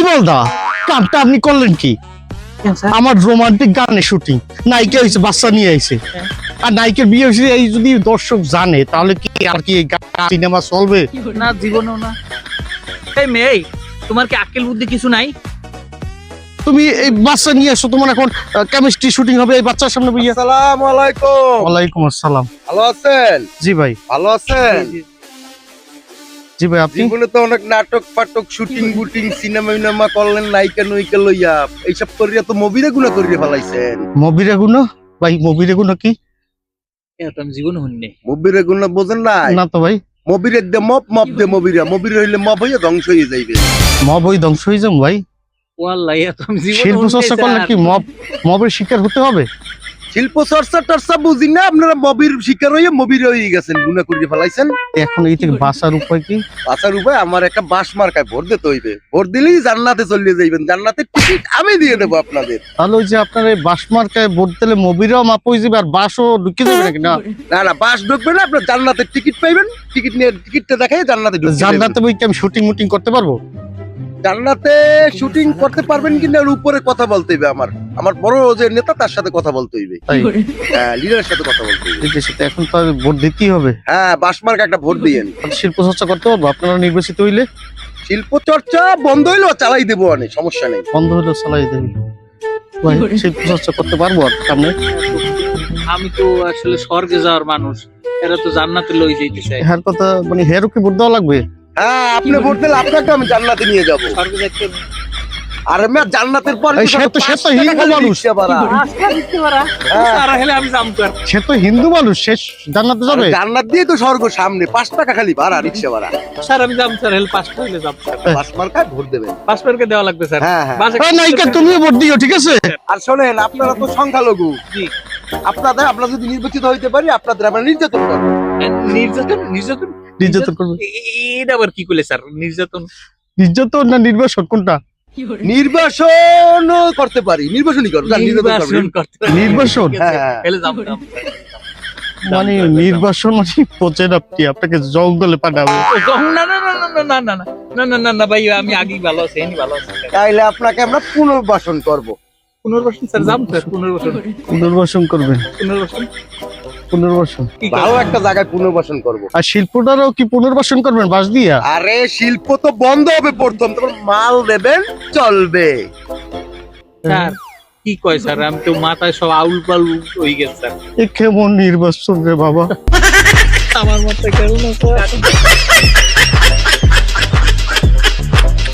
বলদা কামটা আপনি করলেন কি? আমার রোমান্টিক গানে শুটিং, নায়িকা হয়েছে, বাচ্চা নিয়ে আইছে, আর নায়িকার বিয়ে হয়েছে। এই যদি দর্শক জানে তাহলে কি আর কি সিনেমা চলবে? না, জীবনেও না। এই মেয়ে, তোমার কি আক্কেল বুদ্ধি কিছু নাই? তুমি এই বাচ্চা নিয়ে আসো, তোমার এখন কেমিস্ট্রি শুটিং হবে এই বাচ্চার সামনে বইয়া। আসসালামু আলাইকুম। ওয়ালাইকুম আসসালাম। ভালো আছেন? জি ভাই। ভালো আছেন? জি ভাই। আপনি? জীবনে তো অনেক নাটক ফাটক শুটিং বুটিং সিনেমা করলেন, নায়িকা নয়িকা লইয়া এইসব করিয়া তো মুভিরে গুণা করিয়া ফেলাইছেন। মবিরা গুনো ভাই, মবিরা গুনো কি? এটা আমি জীবনে শুনিনি। মুভিরে গুণা বোঝেন নাই? না তো ভাই। মুভিরে দে মব দে মুভিরে হইলে মব হইয়া ধ্বংস হয়ে যাইবে। মবই ধ্বংস হয়ে যাম ভাই। ওয়াল্লাহি এটা আমি জীবনে শিল্প চর্চা করলে কি মবের শিকার হতে হবে? শিল্প চর্চা টর্চা বুঝি না, আপনারা মবির শিকার হইয়া মুভিরে হয়ে গেছেন, গুণা করিয়া ফেলাইছেন। এখন এই থেকে বাঁচার উপায় কি? বাঁচার উপায় আমার একটা বাস মার্কায় ভোট দিতে হইবে। ভোট দিলেই জান্নাতে চলে যাইবেন, জান্নাতের টিকিট আমি দিয়ে দেবো আপনাদের। তাহলে ওই যে আপনার এই বাস মার্কায় ভোট দিলে মবিরাও মাপ হয়ে যাবে আর বাসও ঢুকে যাবে নাকি? না না না, বাস ঢুকবে না, আপনার জান্নাতের টিকিট পাইবেন। টিকিট নিয়ে টিকিটটা দেখাই জান্নাতে ঢুকবে। জান্নাতে বই কি আমি শুটিং মুটিং করতে পারবো? জান্নাতে শুটিং করতে পারবেন কিনা এর উপরে কথা বলতে হইবে। আমার বড় যে নেতা তার সাথে কথা বলতে হইবে। তাই হ্যাঁ, লিডারের সাথে কথা বলতে হইবে। এদের সাথে এখন তো আর ভোট দিতেই হবে। হ্যাঁ, বাসমার্ক একটা ভোট দিয়েন। তাহলে শিল্প চর্চা করতে পারবো আপনারা নির্বাচিত হইলে? শিল্প চর্চা বন্ধ হইলেও চালাই দেবো, অনেক সমস্যা নেই। বন্ধ হলেও চালাই দেবে ভাই। শিল্প চর্চা করতে পারবো আর সামনে? আমি তো আসলে স্বর্গে যাওয়ার মানুষ, এরা তো জান্নাতে লই যাইতে চায়। হ্যার কথা মানে হেরও কি ভোট দেওয়া লাগবে? হ্যাঁ, আপনি ভোট দিলে আপনাকে আমি জান্নাতে নিয়ে যাবো। স্বর্গে যাইতে আর আমি জান্নাতের পরে এই সে তো হিন্দু মানুষ। আজকে দিতে পারা আর হলে আমি জামতো আর। সে তো হিন্দু মানুষ, শেষ জান্নাতে যাবে? জান্নাত দিয়ে তো স্বর্গ সামনে, 5 টাকা খালি ভাড়া, রিক্সা ভাড়া। স্যার আমি জামতো আর হলে 5 হইলে জামতো। বাসমার্কায় ভোট দেবেন। পাসপোর্টকে দেওয়া লাগবে স্যার। হ্যাঁ হ্যাঁ। বাসে নায়িকা তুমিও ভোট দিও, ঠিক আছে? আর শোনেন, আপনারা তো সংখ্যালঘু। জি। আমরা যদি নির্বাচিত হইতে পারি, আপনাদের আমরা নির্যাতন করবো। নির্যাতন নির্যাতন নির্যাতন করবে? এটা আবার কি করলে স্যার? নির্যাতন নির্যাতন না নির্বাসন কোনটা? নির্বাসন করতে পারি, নির্বাচনই করবো। নির্বাচন করতে হবে। নির্বাসন? হ্যাঁ। এলে জামতাম। মানে নির্বাসন মানে পচেন আপনি, আপনাকে জঙ্গলে পাঠাবো। না না না না না না না না না না না ভাই, আমি আগেই ভালো আছি, এনি ভালো আছি। তাইলে আপনাকে আমরা পুনর্বাসন করব। পুনর্বাসন স্যার, জামতো স্যার, পুনর্বাসন পুনর্বাসন করবেন? পুনর্বাসন পুনর্বাসন কি ভালো একটা জায়গায় পুনর্বাসন করব। আর শিল্পটারও কি পুনর্বাসন করবেন বাস দিয়া? আরে শিল্প তো বন্ধ হবে প্রথম, তারপর মাল দেবেন, চলবে। স্যার কি কয় স্যার? আমি তো মাথায় সব আউল পাউল হয়ে গেছে স্যার। এ কেমন নির্বাচন রে বাবা? আমার মাথায় কেমন আছে